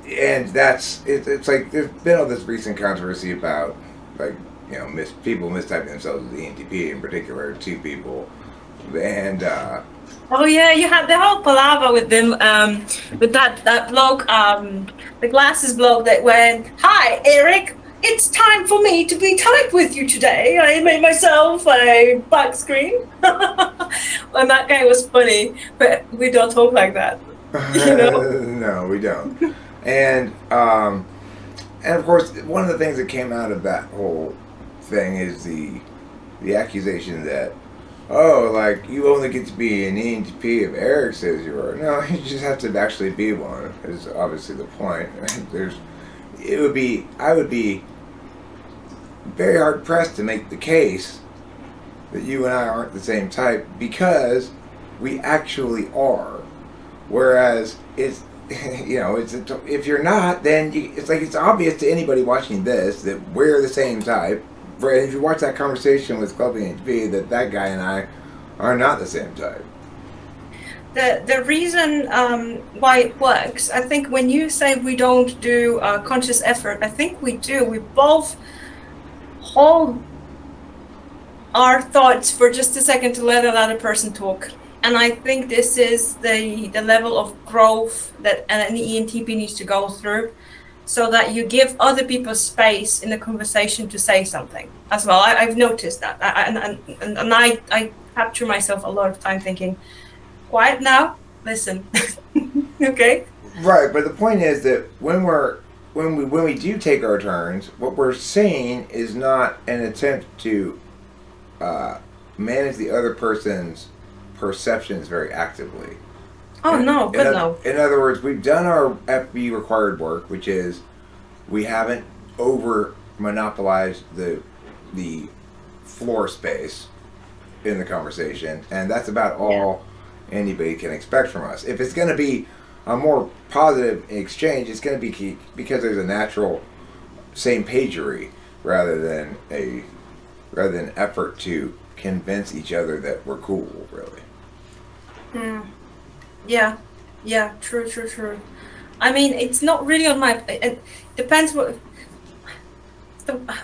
and it's like there's been all this recent controversy about like people mistyping themselves as ENTP, in particular two people, and Oh yeah, you had the whole palaver with them, with that bloke, the glasses bloke that went, "Hi, Eric. It's time for me to be typed with you today. I made myself a black screen." And that guy was funny, but we don't talk like that, you know. no, we don't. And of course, one of the things that came out of that whole thing is the accusation that, oh, like you only get to be an ENTP if Eric says you are. No, you just have to actually be one. Is obviously the point. I would be very hard pressed to make the case that you and I aren't the same type, because we actually are. Whereas it's if you're not, then it's like it's obvious to anybody watching this that we're the same type. If you watch that conversation with Club ENTP, that guy and I are not the same type. The reason why it works, I think, when you say we don't do conscious effort, I think we do. We both hold our thoughts for just a second to let another person talk. And I think this is the level of growth that an ENTP needs to go through, so that you give other people space in the conversation to say something as well. I've noticed that. I capture myself a lot of time thinking, quiet now, listen. Okay? Right, but the point is that when we do take our turns, what we're saying is not an attempt to manage the other person's perceptions very actively. Oh, no, but no. In other words, we've done our FB required work, which is we haven't over monopolized the floor space in the conversation, and that's about all anybody can expect from us. If it's going to be a more positive exchange, it's going to be because there's a natural same pagery rather than effort to convince each other that we're cool, really. Yeah, true. I mean, it's not really on my, it depends what,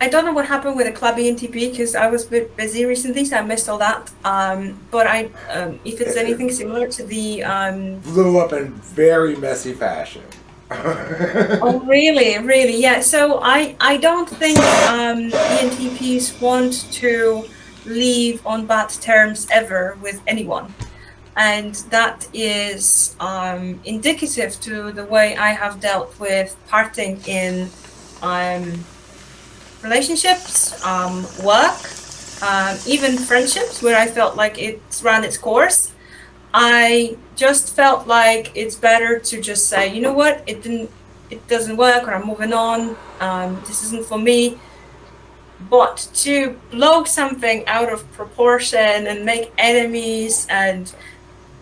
I don't know what happened with the Club ENTP, because I was a bit busy recently, so I missed all that. But if it's anything similar to the... Blew up in very messy fashion. Oh, really? Yeah, so I don't think ENTPs want to leave on bad terms ever with anyone. And that is indicative to the way I have dealt with parting in relationships, work, even friendships where I felt like it's ran its course. I just felt like it's better to just say, you know what, it doesn't work, or I'm moving on. This isn't for me. But to blow something out of proportion and make enemies and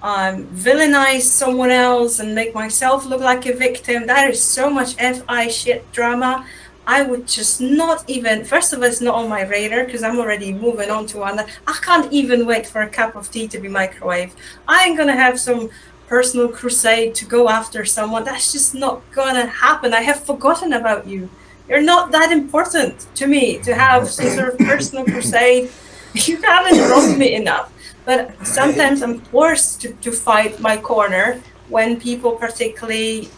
villainize someone else and make myself look like a victim, that is so much FI shit drama. I would just not even, first of all, it's not on my radar because I'm already moving on to one. I can't even wait for a cup of tea to be microwaved. I ain't gonna have some personal crusade to go after someone. That's just not gonna happen. I have forgotten about you. You're not that important to me to have some sort of personal crusade. You haven't wronged me enough. But sometimes I'm forced to fight my corner when people particularly,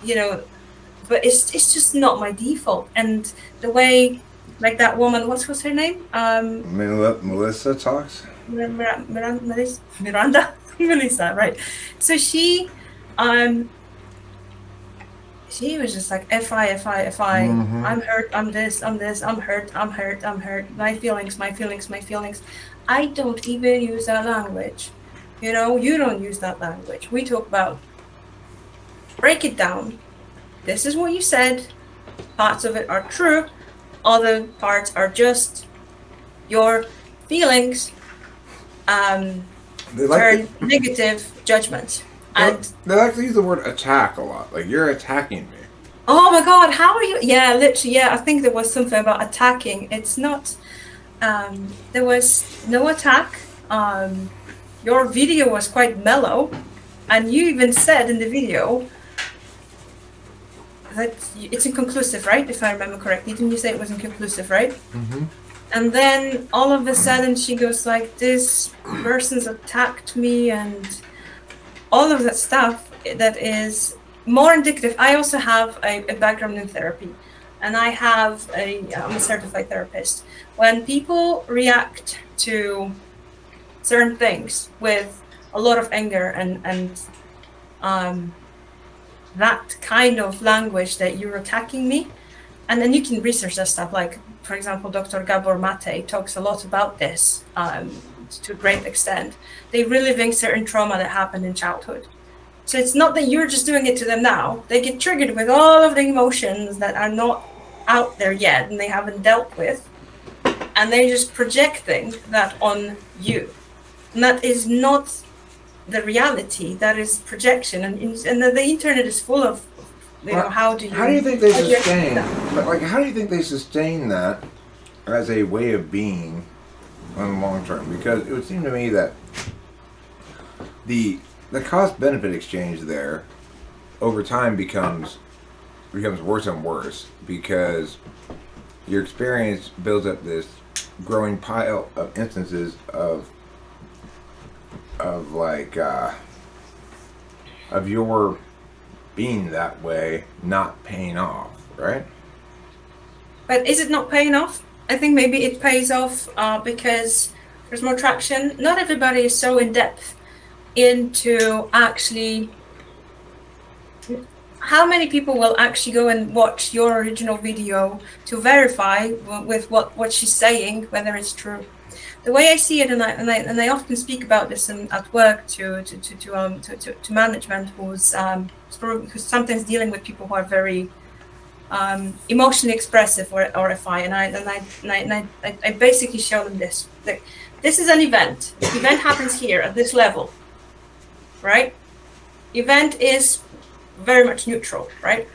but it's just not my default. And the way, like that woman, what's her name? Melissa talks? Miranda? Melissa, right. So she was just like, FI. Mm-hmm. I'm hurt, I'm this, I'm hurt. My feelings. I don't even use that language. You don't use that language. We talk about, break it down. This is what you said. Parts of it are true. Other parts are just your feelings, turn negative judgments. And they like to use the word attack a lot. Like, you're attacking me. Oh my God, how are you? Yeah, literally, yeah. I think there was something about attacking. It's not, there was no attack. Your video was quite mellow. And you even said in the video, that it's inconclusive, right? If I remember correctly, didn't you say it was inconclusive, right? Mm-hmm. And then all of a sudden she goes like, this person's attacked me, and all of that stuff that is more indicative. I also have a background in therapy, and I'm a certified therapist. When people react to certain things with a lot of anger and that kind of language that you're attacking me, and then you can research that stuff. Like, for example, Dr. Gabor Mate talks a lot about this to a great extent. They're reliving certain trauma that happened in childhood. So it's not that you're just doing it to them now. They get triggered with all of the emotions that are not out there yet and they haven't dealt with. And they're just projecting that on you. And that is not the reality. That is projection. And the internet is full of, how do you think they sustain? Like, how do you think they sustain that as a way of being on the long term? Because it would seem to me that the cost benefit exchange there over time becomes worse and worse, because your experience builds up this growing pile of instances of your being that way not paying off, right? But is it not paying off? I think maybe it pays off because there's more traction. Not everybody is so in depth into actually. How many people will actually go and watch your original video to verify with what she's saying whether it's true? The way I see it, and I often speak about this at work to management who's sometimes dealing with people who are very emotionally expressive or FI, and I basically show them this. Like, this is an event. The event happens here at this level, right? Event is very much neutral, right?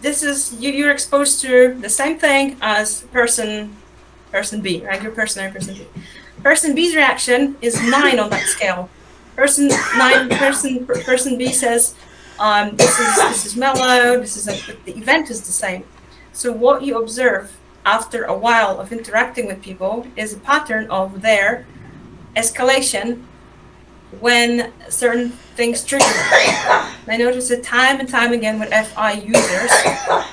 This is you're exposed to the same thing as person B, right? Your person A, person B. Person B's reaction is 9 on that scale. Person B says, this is mellow. The event is the same. So what you observe after a while of interacting with people is a pattern of their escalation when certain things trigger them. I notice it time and time again with FI users,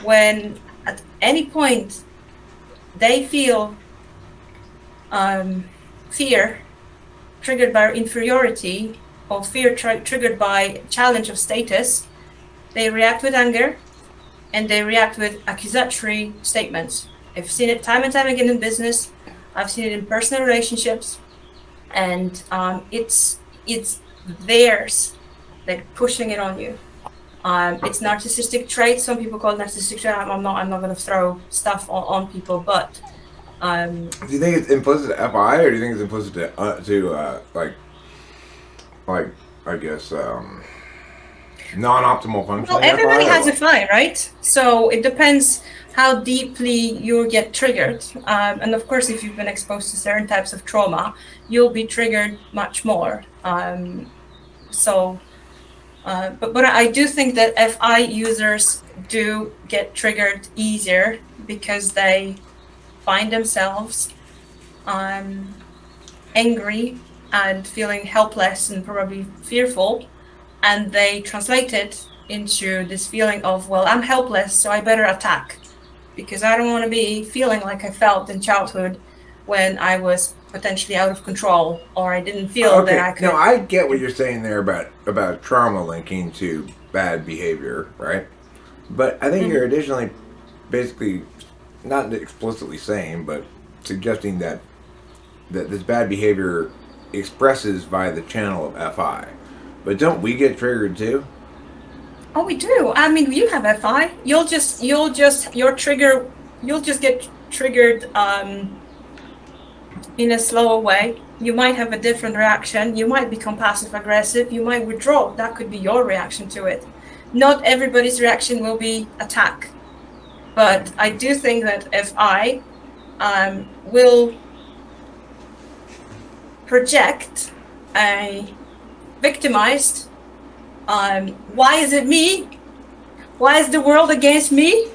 when at any point they feel fear triggered by inferiority, or fear triggered by challenge of status, they react with anger and they react with accusatory statements. I've seen it time and time again in business. I've seen it in personal relationships, and it's theirs. They're pushing it on you. It's narcissistic traits. Some people call it narcissistic trait. I'm not going to throw stuff on people, but do you think it's implicit to FI, or do you think it's implicit to I guess non-optimal function? Well, everybody has a FI, right? So it depends how deeply you get triggered, and of course, if you've been exposed to certain types of trauma, you'll be triggered much more. But I do think that FI users do get triggered easier because they find themselves angry and feeling helpless and probably fearful, and they translate it into this feeling of, well, I'm helpless, so I better attack, because I don't want to be feeling like I felt in childhood when I was potentially out of control, or I didn't feel that I could. No, I get what you're saying there about trauma linking to bad behavior, right? But I think you're additionally basically not explicitly saying, but suggesting that this bad behavior expresses via the channel of FI. But don't we get triggered too? Oh, we do. I mean, you have FI. You'll just get triggered in a slower way. You might have a different reaction. You might become passive aggressive. You might withdraw. That could be your reaction to it. Not everybody's reaction will be attack. But I do think that FI will project a victimized, why is it me? why is the world against me?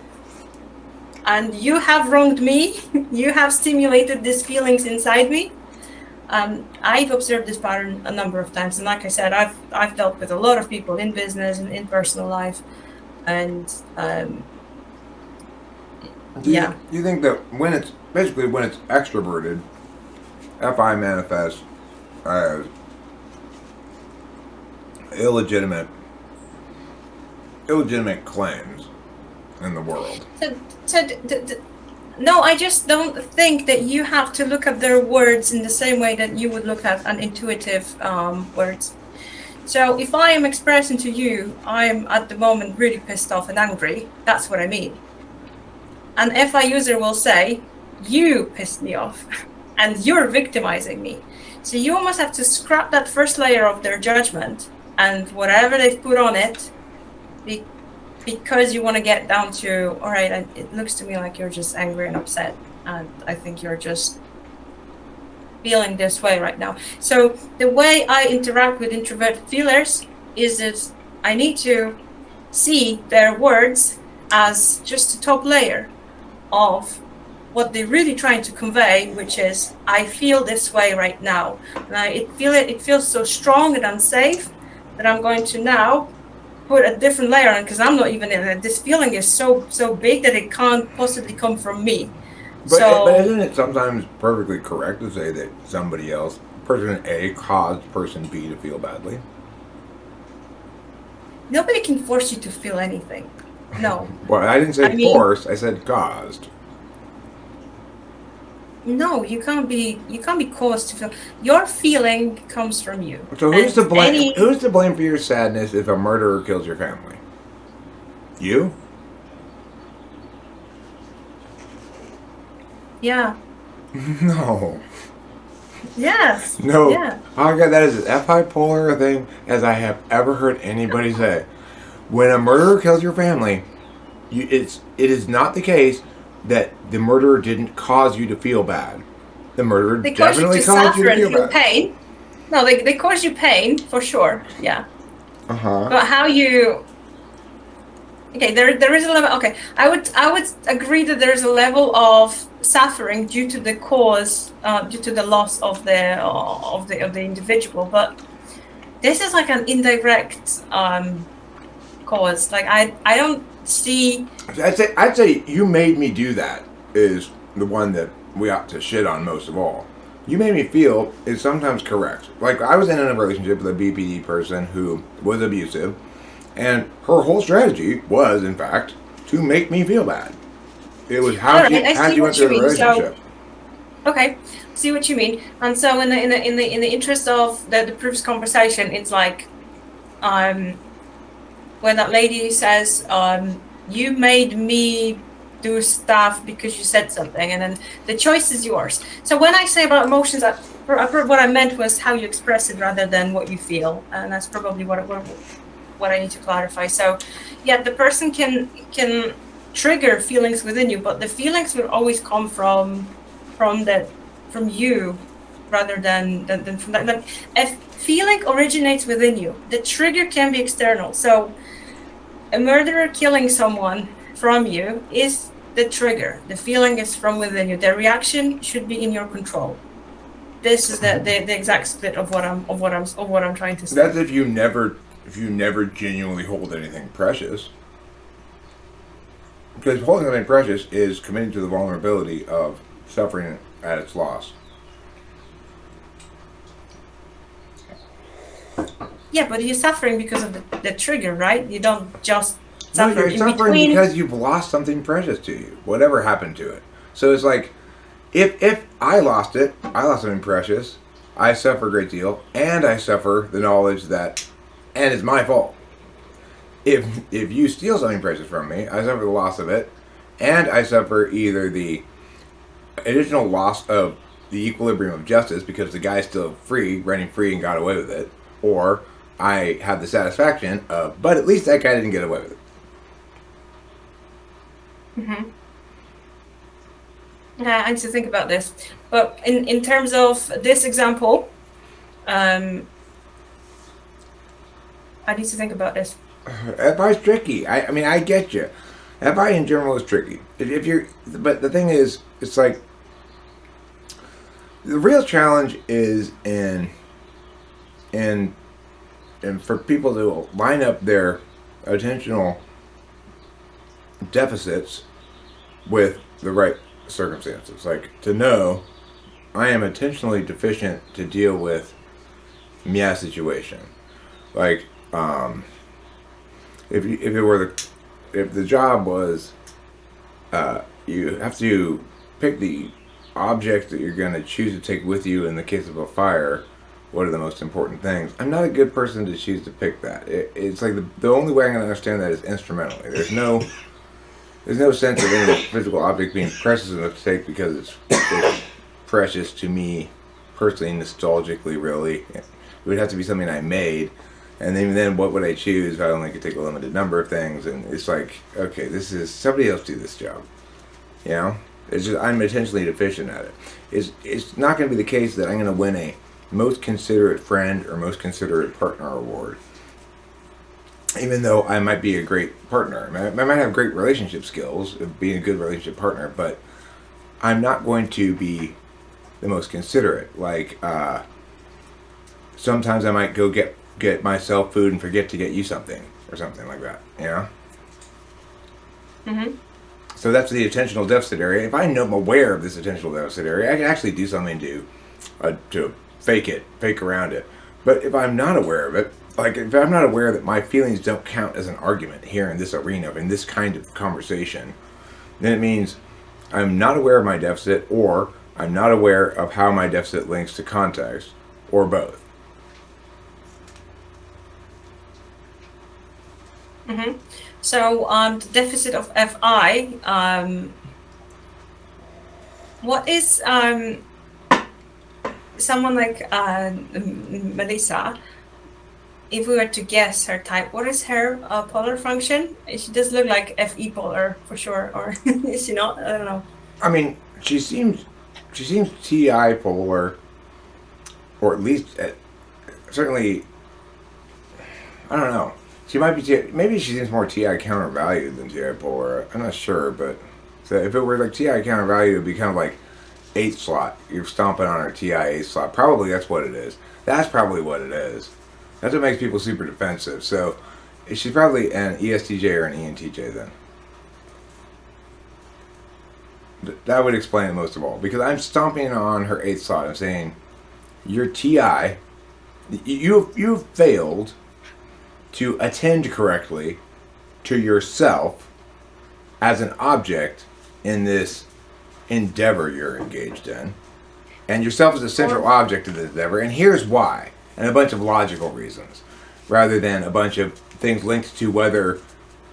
And you have wronged me. You have stimulated these feelings inside me. I've observed this pattern a number of times, and like I said, I've dealt with a lot of people in business and in personal life, and Do you think that when it's extroverted, Fi manifests as illegitimate claims in the world? No, I just don't think that you have to look at their words in the same way that you would look at an intuitive words. So if I am expressing to you, I'm at the moment really pissed off and angry, that's what I mean. An FI user will say, you pissed me off and you're victimizing me. So you almost have to scrap that first layer of their judgment and whatever they've put on it, because you want to get down to, all right, it looks to me like you're just angry and upset, and I think you're just feeling this way right now. So the way I interact with introverted feelers is that I need to see their words as just the top layer of what they're really trying to convey, which is, I feel this way right now. And it feels so strong and unsafe that I'm going to now put a different layer on, because I'm not even in it. This feeling is so big that it can't possibly come from me. But isn't it sometimes perfectly correct to say that somebody else, person A, caused person B to feel badly? Nobody can force you to feel anything. No. Well, I didn't say force. I said caused. No, you can't be caused to feel. Your feeling comes from you. So who's to blame? Who's to blame for your sadness if a murderer kills your family? You? Yeah. No. Yes. No. Yeah. I got that as a Fi PoLR thing as I have ever heard anybody say. When a murderer kills your family, it is not the case that the murderer didn't cause you to feel bad. The murderer definitely caused you to feel bad. Pain. No, they cause you pain for sure. Yeah. Uh-huh. But how you? Okay, there is a level. Okay, I would agree that there is a level of suffering due to the cause, due to the loss of the individual. But this is like an indirect cause. Like I don't see. I'd say you made me do that is the one that we ought to shit on most of all. You made me feel is sometimes correct. Like I was in a relationship with a BPD person who was abusive, and her whole strategy was, in fact, to make me feel bad. It was how she went through the relationship. Okay, see what you mean. And so in the interest of the previous conversation, it's like, when that lady says, you made me do stuff because you said something, and then the choice is yours. So when I say about emotions, what I meant was how you express it rather than what you feel, and that's probably what I need to clarify. So, yeah, the person can trigger feelings within you, but the feelings will always come from you rather than from that. Like, if feeling originates within you, the trigger can be external. So a murderer killing someone from you is the trigger. The feeling is from within you. The reaction should be in your control. This is the exact split of what I'm trying to say. That's if you never genuinely hold anything precious. Because holding something precious is committing to the vulnerability of suffering at its loss. Yeah, but you're suffering because of the trigger, right? You don't just suffer. No, you're suffering because you've lost something precious to you. Whatever happened to it. So it's like, if I lost it, I lost something precious, I suffer a great deal, and I suffer the knowledge that, and it's my fault. If you steal something precious from me, I suffer the loss of it, and I suffer either the additional loss of the equilibrium of justice because the guy's still free, running free and got away with it, or I have the satisfaction of, but at least that guy didn't get away with it. Mm-hmm. Yeah, I need to think about this. But in terms of this example, I need to think about this. FI's tricky. I mean, I get you. FI in general is tricky. If you're, but the thing is, it's like the real challenge is in and for people to line up their attentional deficits with the right circumstances. Like to know I am attentionally deficient to deal with my situation. Like if the job was you have to pick the objects that you're going to choose to take with you in the case of a fire. What are the most important things? I'm not a good person to choose to pick that. It's like the only way I'm going to understand that is instrumentally. There's no sense of any physical object being precious enough to take because it's precious to me personally, nostalgically, really. It would have to be something I made. And even then, what would I choose if I only could take a limited number of things? And it's like, okay, this is somebody else do this job. You know? It's just I'm intentionally deficient at it. It's not going to be the case that I'm going to win a most considerate friend or most considerate partner award. Even though I might be a great partner. I might have great relationship skills of being a good relationship partner, but I'm not going to be the most considerate. Like, sometimes I might go get myself food and forget to get you something or something like that, you know? Mm-hmm. So that's the attentional deficit area. If I'm aware of this attentional deficit area, I can actually do something to fake around it. But if I'm not aware of it, like if I'm not aware that my feelings don't count as an argument here in this arena, in this kind of conversation, then it means I'm not aware of my deficit, or I'm not aware of how my deficit links to context, or both. Mm-hmm. So the deficit of Fi, what is someone like Melissa, if we were to guess her type, what is her polar function? She does look like Fe polar for sure, or is she not? I don't know. I mean, she seems Ti polar, or at least certainly. I don't know. She might be maybe she seems more Ti counter value than Ti polar. I'm not sure, but so if it were like Ti counter value, it would be kind of like 8th slot. You're stomping on her Ti 8th slot. Probably that's what it is. That's probably what it is. That's what makes people super defensive. So she's probably an ESTJ or an ENTJ then. That would explain it most of all. Because I'm stomping on her 8th slot. I'm saying, your Ti, you've failed to attend correctly to yourself as an object in this endeavor you're engaged in. And yourself is a central object of the endeavor. And here's why. And a bunch of logical reasons. Rather than a bunch of things linked to whether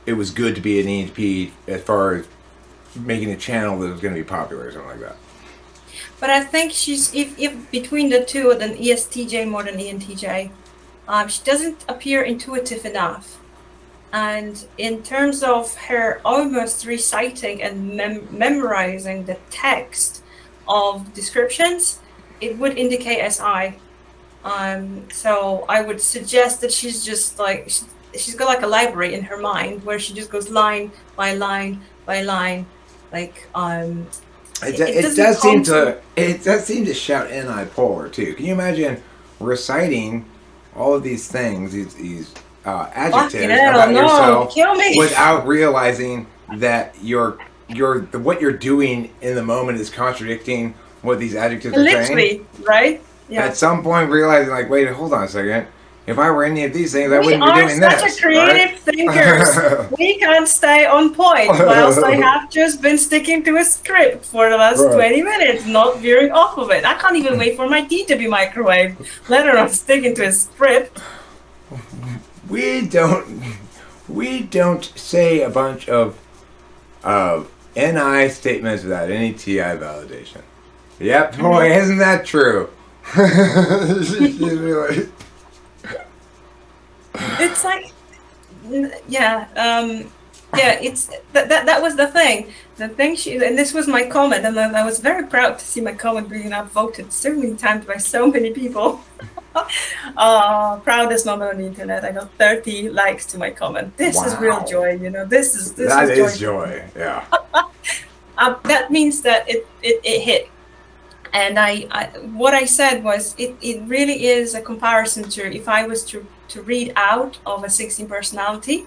it was good to be an ENTP as far as making a channel that was going to be popular or something like that. But I think she's, if between the two, then ESTJ more than ENTJ. She doesn't appear intuitive enough. And in terms of her almost reciting and memorizing the text of descriptions, it would indicate SI. So I would suggest that she's just like, she's got like a library in her mind where she just goes line by line by line. Like, it does seem to shout NI polar too. Can you imagine reciting all of these things, these adjectives about yourself without realizing that what you're doing in the moment is contradicting what these adjectives are saying? Literally, right? Yeah. At some point realizing, like, wait, hold on a second. If I were any of these things, I wouldn't be doing this. We are such a creative thinkers. We can't stay on point, whilst I have just been sticking to a script for the last 20 minutes, not veering off of it. I can't even wait for my tea to be microwaved, let alone sticking to a script. We don't say a bunch of NI statements without any TI validation. Yep, boy, isn't that true? It's like, it's that was the thing. The thing and this was my comment, and I was very proud to see my comment being upvoted so many times by so many people. Proudest moment on the internet. I got 30 likes to my comment. This is real Wow. joy, you know. This That is is joy. joy. Yeah. That means that it hit. And what I said was it really is a comparison to if I was to read out of a 16 personality,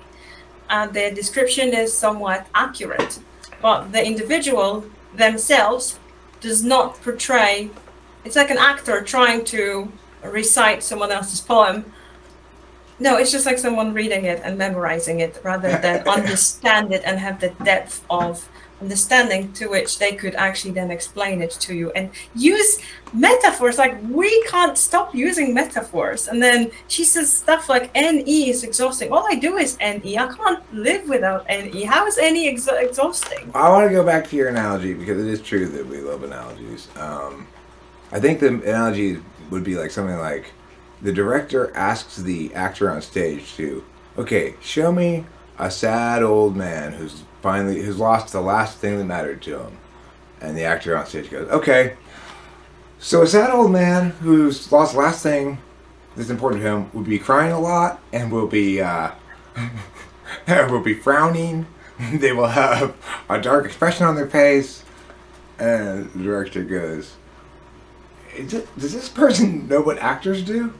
the description is somewhat accurate, but the individual themselves does not portray. It's like an actor trying to recite someone else's poem. No, it's just like someone reading it and memorizing it rather than understand it and have the depth of understanding to which they could actually then explain it to you and use metaphors. Like, we can't stop using metaphors. And then she says stuff like NE is exhausting. All I do is NE. I can't live without NE. How is NE exhausting? I want to go back to your analogy because it is true that we love analogies. I think the analogy would be like something like the director asks the actor on stage to, okay, show me a sad old man who's lost the last thing that mattered to him. And the actor on stage goes, okay, so a sad old man who's lost the last thing that's important to him would be crying a lot and will be will be frowning. They will have a dark expression on their face. And the director goes, does this person know what actors do?